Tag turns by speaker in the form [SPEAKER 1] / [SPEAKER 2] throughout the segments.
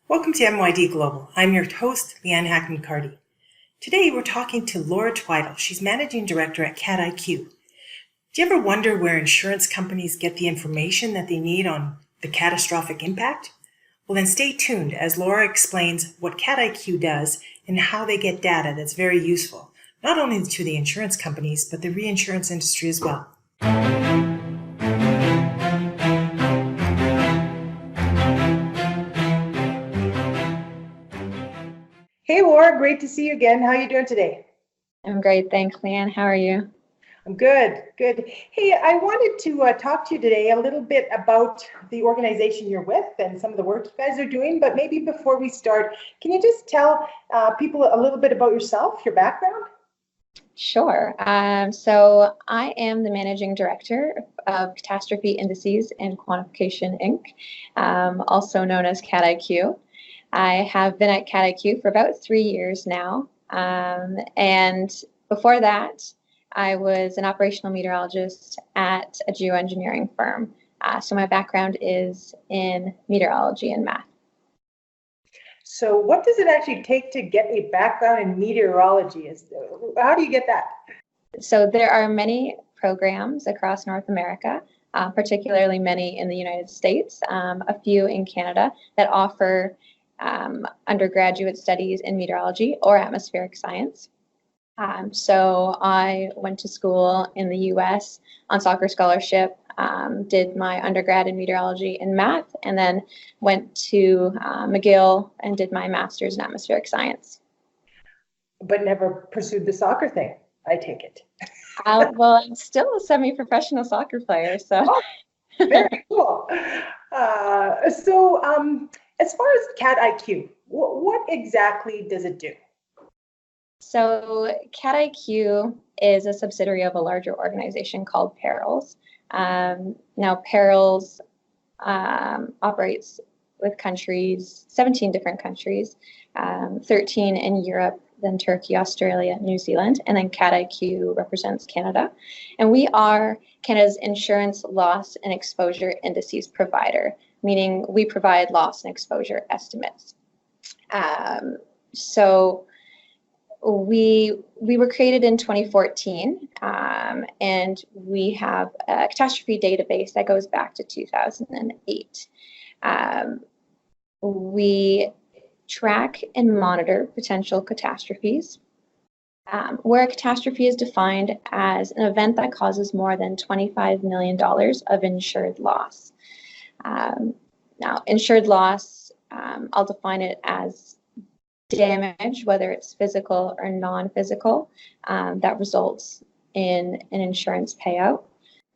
[SPEAKER 1] Welcome to MYD Global. I'm your host, Leanne Hackman-Carty. Today we're talking to Laura Twidle. She's Managing Director at CatIQ. Do you ever wonder where insurance companies get the information that they need on the catastrophic impact? Well, then stay tuned as Laura explains what CatIQ does and how they get data that's very useful, not only to the insurance companies, but the reinsurance industry as well. Hey Laura, great to see you again. How are you doing today?
[SPEAKER 2] I'm great, thanks, Leanne. How are you?
[SPEAKER 1] I'm good. Hey, I wanted to talk to you today a little bit about the organization you're with and some of the work you guys are doing, but maybe before we start, can you just tell people a little bit about yourself, your background?
[SPEAKER 2] Sure. So I am the Managing Director of Catastrophe Indices and Quantification, Inc., also known as CatIQ. I have been at CatIQ for about 3 years now. And before that, I was an operational meteorologist at a geoengineering firm. So my background is in meteorology and math.
[SPEAKER 1] So what does it actually take to get a background in meteorology? How do you get that?
[SPEAKER 2] So there are many programs across North America, particularly many in the United States, a few in Canada that offer undergraduate studies in meteorology or atmospheric science. So I went to school in the US on soccer scholarship, did my undergrad in meteorology and math, and then went to McGill and did my master's in atmospheric science.
[SPEAKER 1] But never pursued the soccer thing, I take it.
[SPEAKER 2] Well, I'm still a semi-professional soccer player, so.
[SPEAKER 1] Oh, very cool. As far as CatIQ, what exactly does it do?
[SPEAKER 2] So CatIQ is a subsidiary of a larger organization called Perils. Now Perils operates with 17 different countries, 13 in Europe, then Turkey, Australia, New Zealand, and then CatIQ represents Canada. And we are Canada's insurance loss and exposure indices provider, meaning we provide loss and exposure estimates. So we were created in 2014, and we have a catastrophe database that goes back to 2008. We track and monitor potential catastrophes, where a catastrophe is defined as an event that causes more than $25 million of insured loss. Now, insured loss, I'll define it as damage, whether it's physical or non-physical, that results in an insurance payout.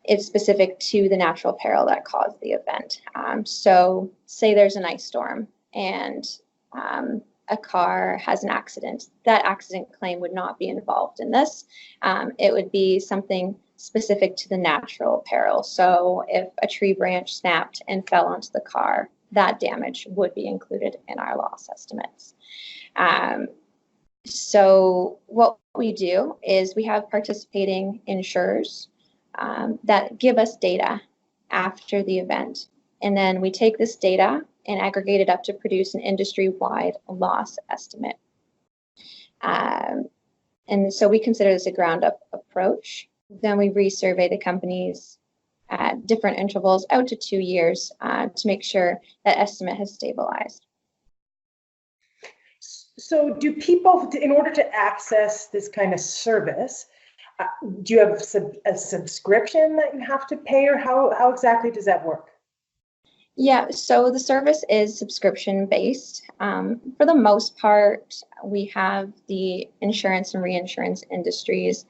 [SPEAKER 2] It's specific to the natural peril that caused the event. So say there's an ice storm and a car has an accident. That accident claim would not be involved in this. It would be something specific to the natural peril. So if a tree branch snapped and fell onto the car, that damage would be included in our loss estimates. So what we do is we have participating insurers that give us data after the event. And then we take this data and aggregate it up to produce an industry-wide loss estimate. And so we consider this a ground-up approach. Then we resurvey the companies at different intervals out to 2 years to make sure that estimate has stabilized.
[SPEAKER 1] So do people, in order to access this kind of service, do you have a subscription that you have to pay, or how exactly does that work?
[SPEAKER 2] Yeah, so the service is subscription-based. For the most part, we have the insurance and reinsurance industries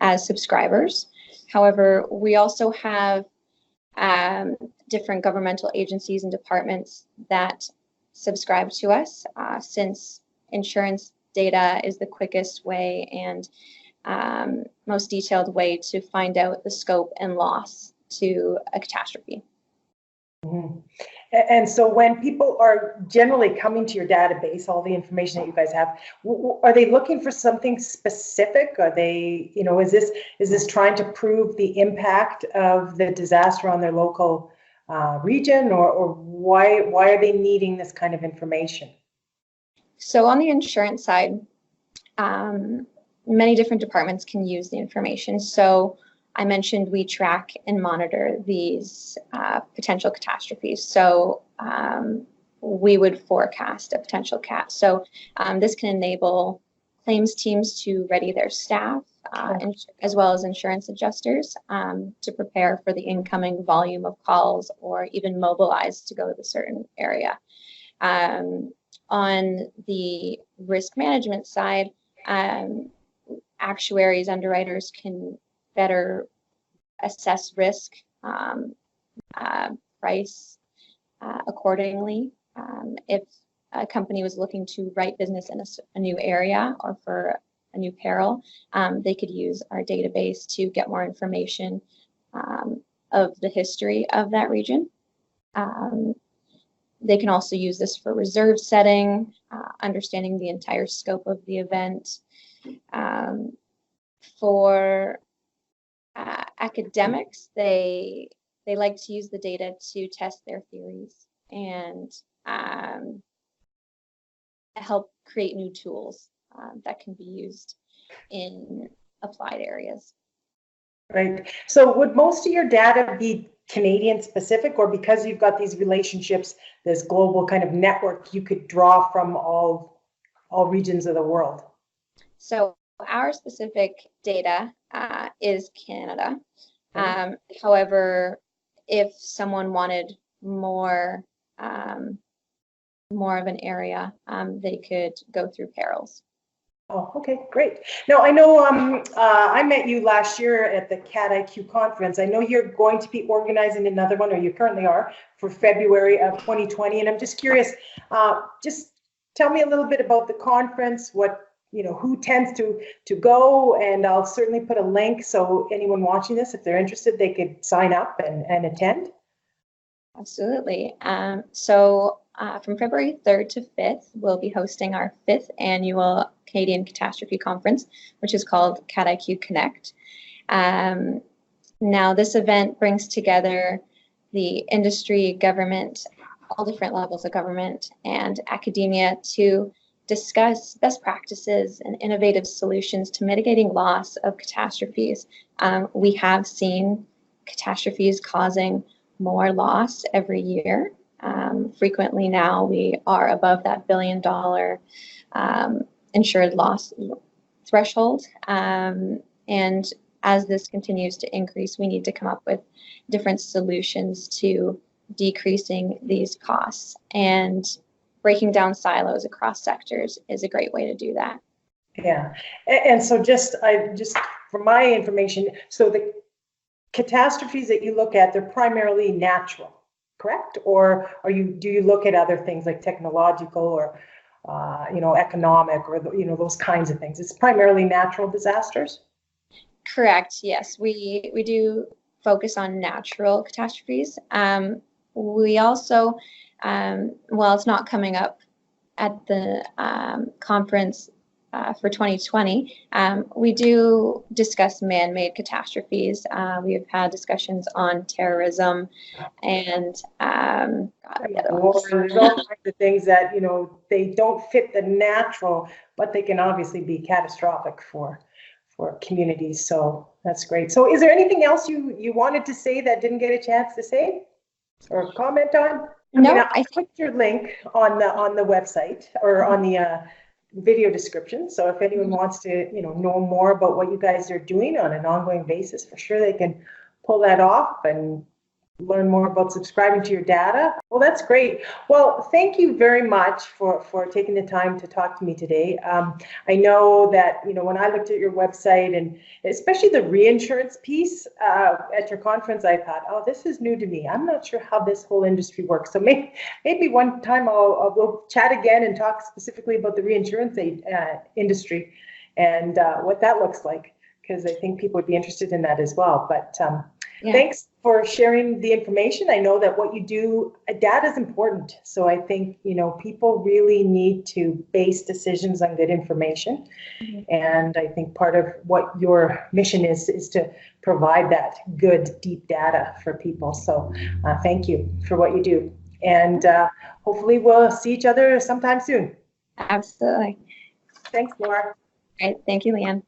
[SPEAKER 2] as subscribers. However, we also have different governmental agencies and departments that subscribe to us, since insurance data is the quickest way and most detailed way to find out the scope and loss to a catastrophe.
[SPEAKER 1] Mm-hmm. And so when people are generally coming to your database, all the information that you guys have, are they looking for something specific? Are they, is this trying to prove the impact of the disaster on their local region, or why are they needing this kind of information?
[SPEAKER 2] So on the insurance side, many different departments can use the information. So I mentioned we track and monitor these potential catastrophes. So we would forecast a potential cat. So this can enable claims teams to ready their staff, as well as insurance adjusters, to prepare for the incoming volume of calls, or even mobilize to go to a certain area. On the risk management side, actuaries, underwriters can better assess risk, price accordingly. If a company was looking to write business in a new area or for a new peril, they could use our database to get more information of the history of that region. They can also use this for reserve setting, understanding the entire scope of the event. For academics, they like to use the data to test their theories and help create new tools that can be used in applied areas.
[SPEAKER 1] Right. So would most of your data be Canadian specific, or because you've got these relationships, this global kind of network, you could draw from all regions of the world?
[SPEAKER 2] So our specific data is Canada. However, if someone wanted more of an area, they could go through perils.
[SPEAKER 1] Oh, okay, great. Now, I know I met you last year at the CatIQ conference. I know you're going to be organizing another one, or you currently are, for February of 2020. And I'm just curious, just tell me a little bit about the conference, who tends to go, and I'll certainly put a link so anyone watching this, if they're interested, they could sign up and attend.
[SPEAKER 2] Absolutely. So from February 3rd to 5th, we'll be hosting our 5th annual Canadian Catastrophe Conference, which is called CatIQ Connect. Now, this event brings together the industry, government, all different levels of government, and academia to discuss best practices and innovative solutions to mitigating loss of catastrophes. We have seen catastrophes causing more loss every year. Frequently now we are above that $1 billion insured loss threshold. And as this continues to increase, we need to come up with different solutions to decreasing these costs. And breaking down silos across sectors is a great way to do that.
[SPEAKER 1] Yeah, and so just for my information, so the catastrophes that you look at, they're primarily natural, correct? Or do you look at other things like technological or economic, or those kinds of things? It's primarily natural disasters?
[SPEAKER 2] Correct, yes. We do focus on natural catastrophes. We also, while it's not coming up at the conference for 2020, we do discuss man-made catastrophes. We have had discussions on terrorism and
[SPEAKER 1] There's all kinds of things that they don't fit the natural, but they can obviously be catastrophic for communities. So that's great. So is there anything else you wanted to say that didn't get a chance to say or comment on? I put your link on the website or on the video description. So if anyone wants to, know more about what you guys are doing on an ongoing basis, for sure they can pull that off and learn more about subscribing to your data. Well, that's great. Well, thank you very much for taking the time to talk to me today. I know that, when I looked at your website, and especially the reinsurance piece at your conference, I thought, oh, this is new to me. I'm not sure how this whole industry works. So maybe one time we'll chat again and talk specifically about the reinsurance industry and what that looks like, because I think people would be interested in that as well. But
[SPEAKER 2] Yeah.
[SPEAKER 1] Thanks for sharing the information. I know that what you do, data is important. So I think, people really need to base decisions on good information.
[SPEAKER 2] Mhm.
[SPEAKER 1] And I think part of what your mission is to provide that good, deep data for people. So thank you for what you do. And hopefully we'll see each other sometime soon.
[SPEAKER 2] Absolutely.
[SPEAKER 1] Thanks, Laura.
[SPEAKER 2] All right. Thank you, Leanne.